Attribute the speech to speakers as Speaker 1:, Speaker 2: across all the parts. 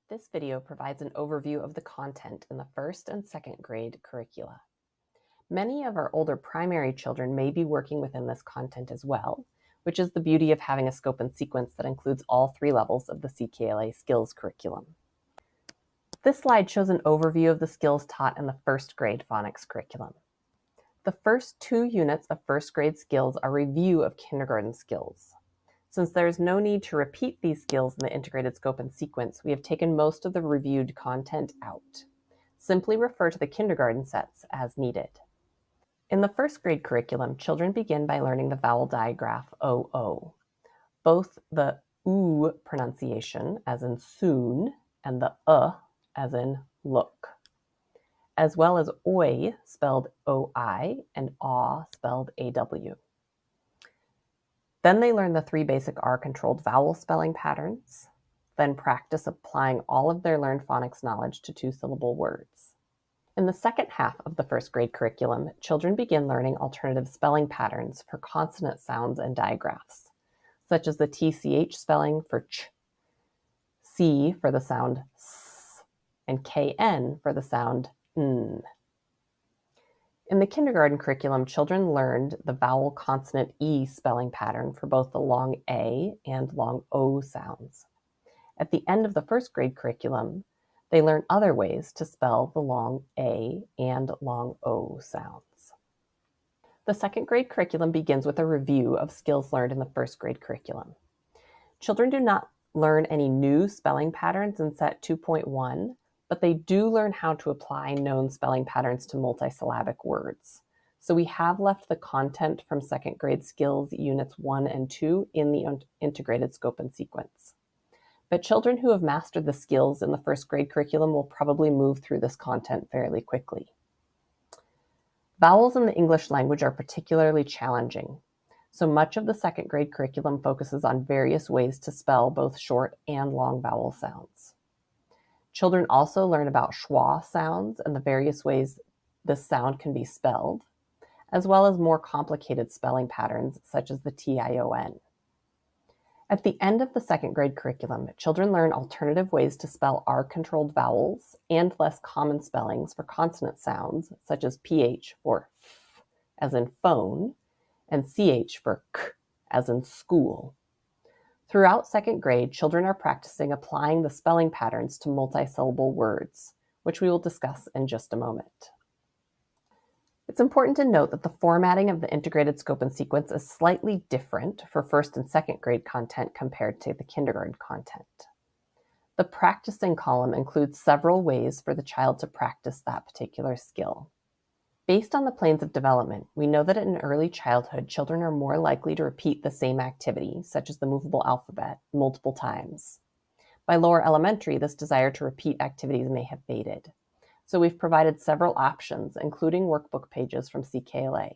Speaker 1: This video provides an overview of the content in the first and second grade curricula. Many of our older primary children may be working within this content as well, which is the beauty of having a scope and sequence that includes all 3 levels of the CKLA Skills curriculum. This slide shows an overview of the skills taught in the first grade phonics curriculum. The first 2 units of first grade skills are review of kindergarten skills. Since there is no need to repeat these skills in the integrated scope and sequence, we have taken most of the reviewed content out. Simply refer to the kindergarten sets as needed. In the first grade curriculum, children begin by learning the vowel digraph OO. Both the oo pronunciation, as in soon, and the as in look, as well as oi, spelled OI, and aw, spelled AW. Then they learn the 3 basic R-controlled vowel spelling patterns, then practice applying all of their learned phonics knowledge to 2-syllable words. In the second half of the first grade curriculum, children begin learning alternative spelling patterns for consonant sounds and digraphs, such as the TCH spelling for ch, C for the sound s, and KN for the sound n. In the kindergarten curriculum, children learned the vowel consonant E spelling pattern for both the long A and long O sounds. At the end of the first grade curriculum, they learn other ways to spell the long A and long O sounds. The second grade curriculum begins with a review of skills learned in the first grade curriculum. Children do not learn any new spelling patterns in set 2.1, but they do learn how to apply known spelling patterns to multisyllabic words. So we have left the content from second grade skills units 1 and 2 in the integrated scope and sequence. But children who have mastered the skills in the first grade curriculum will probably move through this content fairly quickly. Vowels in the English language are particularly challenging, so much of the second grade curriculum focuses on various ways to spell both short and long vowel sounds. Children also learn about schwa sounds and the various ways this sound can be spelled, as well as more complicated spelling patterns such as the TION. At the end of the second grade curriculum, children learn alternative ways to spell R-controlled vowels and less common spellings for consonant sounds such as PH for f, as in phone, and CH for k, as in school. Throughout second grade, children are practicing applying the spelling patterns to multisyllable words, which we will discuss in just a moment. It's important to note that the formatting of the integrated scope and sequence is slightly different for first and second grade content compared to the kindergarten content. The practicing column includes several ways for the child to practice that particular skill. Based on the planes of development, we know that in early childhood, children are more likely to repeat the same activity, such as the movable alphabet, multiple times. By lower elementary, this desire to repeat activities may have faded. So we've provided several options, including workbook pages from CKLA.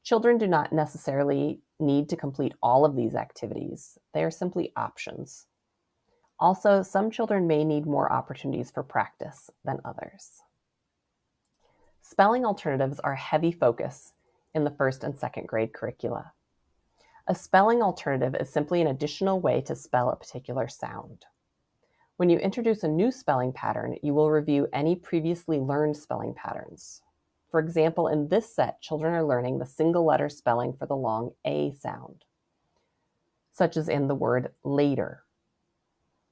Speaker 1: Children do not necessarily need to complete all of these activities. They are simply options. Also, some children may need more opportunities for practice than others. Spelling alternatives are a heavy focus in the first and second grade curricula. A spelling alternative is simply an additional way to spell a particular sound. When you introduce a new spelling pattern, you will review any previously learned spelling patterns. For example, in this set, children are learning the single letter spelling for the long A sound, such as in the word later.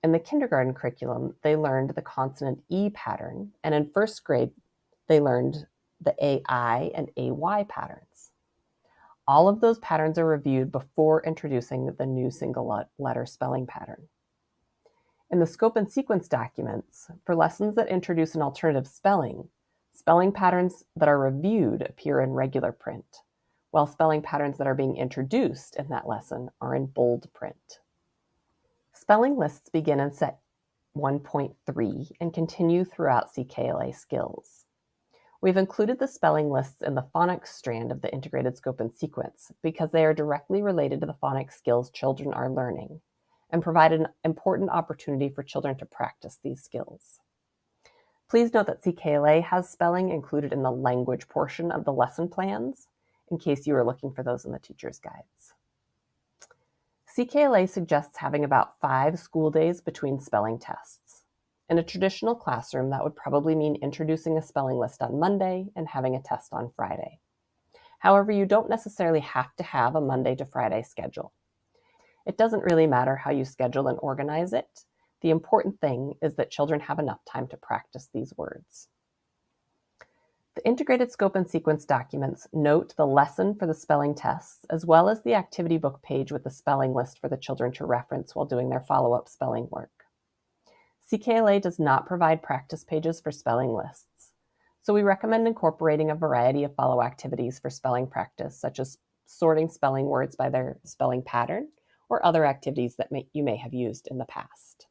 Speaker 1: In the kindergarten curriculum, they learned the consonant E pattern, and in first grade, they learned the AI and AY patterns. All of those patterns are reviewed before introducing the new single letter spelling pattern. In the scope and sequence documents, for lessons that introduce an alternative spelling, spelling patterns that are reviewed appear in regular print, while spelling patterns that are being introduced in that lesson are in bold print. Spelling lists begin in set 1.3 and continue throughout CKLA Skills. We've included the spelling lists in the phonics strand of the integrated scope and sequence because they are directly related to the phonics skills children are learning and provide an important opportunity for children to practice these skills. Please note that CKLA has spelling included in the language portion of the lesson plans, in case you are looking for those in the teacher's guides. CKLA suggests having about 5 school days between spelling tests. In a traditional classroom, that would probably mean introducing a spelling list on Monday and having a test on Friday. However, you don't necessarily have to have a Monday to Friday schedule. It doesn't really matter how you schedule and organize it. The important thing is that children have enough time to practice these words. The integrated scope and sequence documents note the lesson for the spelling tests, as well as the activity book page with the spelling list for the children to reference while doing their follow-up spelling work. CKLA does not provide practice pages for spelling lists, so we recommend incorporating a variety of follow activities for spelling practice, such as sorting spelling words by their spelling pattern or other activities that you may have used in the past.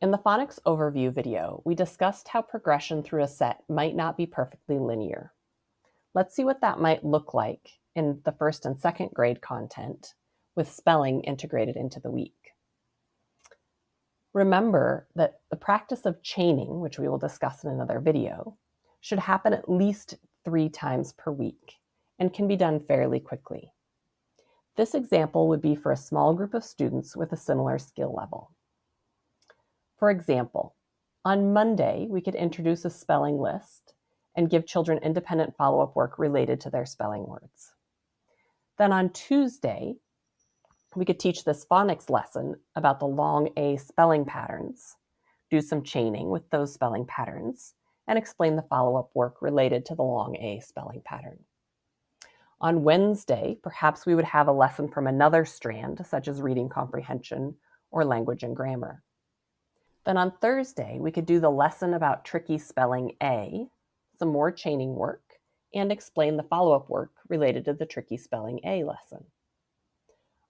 Speaker 1: In the phonics overview video, we discussed how progression through a set might not be perfectly linear. Let's see what that might look like in the first and second grade content with spelling integrated into the week. Remember that the practice of chaining, which we will discuss in another video, should happen at least 3 times per week and can be done fairly quickly. This example would be for a small group of students with a similar skill level. For example, on Monday, we could introduce a spelling list and give children independent follow-up work related to their spelling words. Then on Tuesday, we could teach this phonics lesson about the long A spelling patterns, do some chaining with those spelling patterns, and explain the follow-up work related to the long A spelling pattern. On Wednesday, perhaps we would have a lesson from another strand, such as reading comprehension or language and grammar. Then on Thursday, we could do the lesson about tricky spelling A, some more chaining work, and explain the follow-up work related to the tricky spelling A lesson.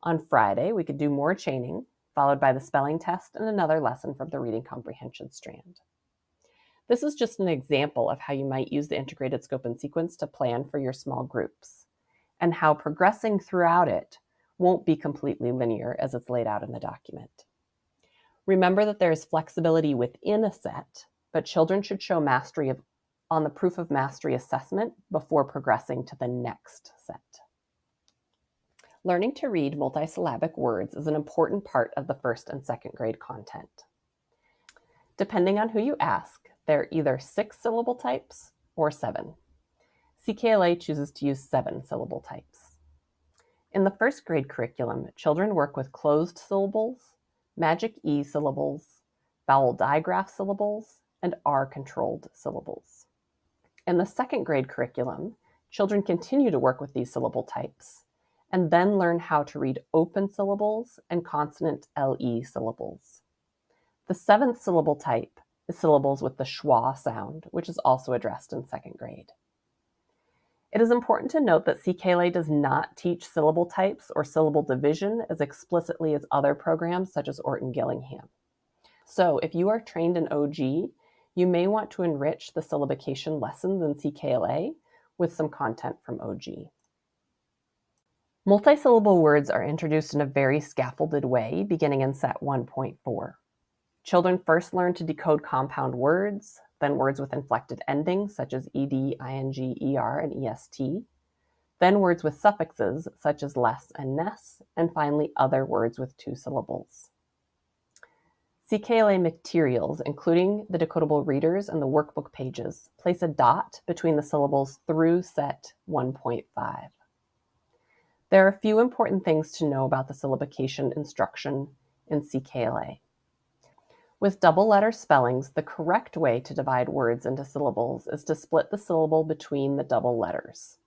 Speaker 1: On Friday, we could do more chaining, followed by the spelling test and another lesson from the reading comprehension strand. This is just an example of how you might use the integrated scope and sequence to plan for your small groups, and how progressing throughout it won't be completely linear as it's laid out in the document. Remember that there is flexibility within a set, but children should show mastery on the proof of mastery assessment before progressing to the next set. Learning to read multisyllabic words is an important part of the first and second grade content. Depending on who you ask, there are either 6 syllable types or 7. CKLA chooses to use 7 syllable types. In the first grade curriculum, children work with closed syllables, magic E syllables, vowel digraph syllables, and R-controlled syllables. In the second grade curriculum, children continue to work with these syllable types, and then learn how to read open syllables and consonant LE syllables. The 7th syllable type is syllables with the schwa sound, which is also addressed in second grade. It is important to note that CKLA does not teach syllable types or syllable division as explicitly as other programs such as Orton-Gillingham. So if you are trained in OG, you may want to enrich the syllabication lessons in CKLA with some content from OG. Multisyllable words are introduced in a very scaffolded way beginning in set 1.4. Children first learn to decode compound words, then words with inflected endings such as ed, ing, er, and est, then words with suffixes such as less and ness, and finally other words with 2 syllables. CKLA materials, including the decodable readers and the workbook pages, place a dot between the syllables through set 1.5. There are a few important things to know about the syllabication instruction in CKLA. With double letter spellings, the correct way to divide words into syllables is to split the syllable between the double letters.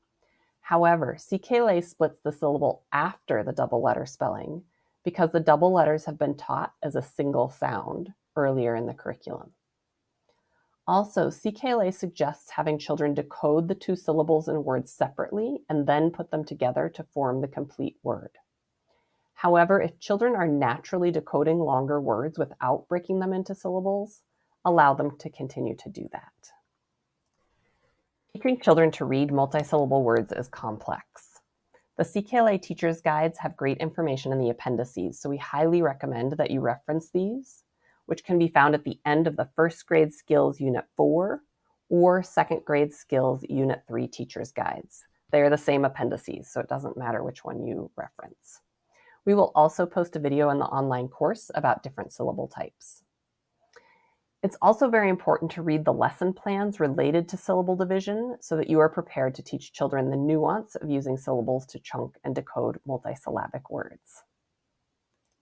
Speaker 1: However, CKLA splits the syllable after the double letter spelling because the double letters have been taught as a single sound earlier in the curriculum. Also, CKLA suggests having children decode the 2 syllables in words separately and then put them together to form the complete word. However, if children are naturally decoding longer words without breaking them into syllables, allow them to continue to do that. Teaching children to read multisyllable words is complex. The CKLA teachers' guides have great information in the appendices, so we highly recommend that you reference these, which can be found at the end of the first grade skills unit 4 or second grade skills unit 3 teachers' guides. They are the same appendices, so it doesn't matter which one you reference. We will also post a video in the online course about different syllable types. It's also very important to read the lesson plans related to syllable division so that you are prepared to teach children the nuance of using syllables to chunk and decode multisyllabic words.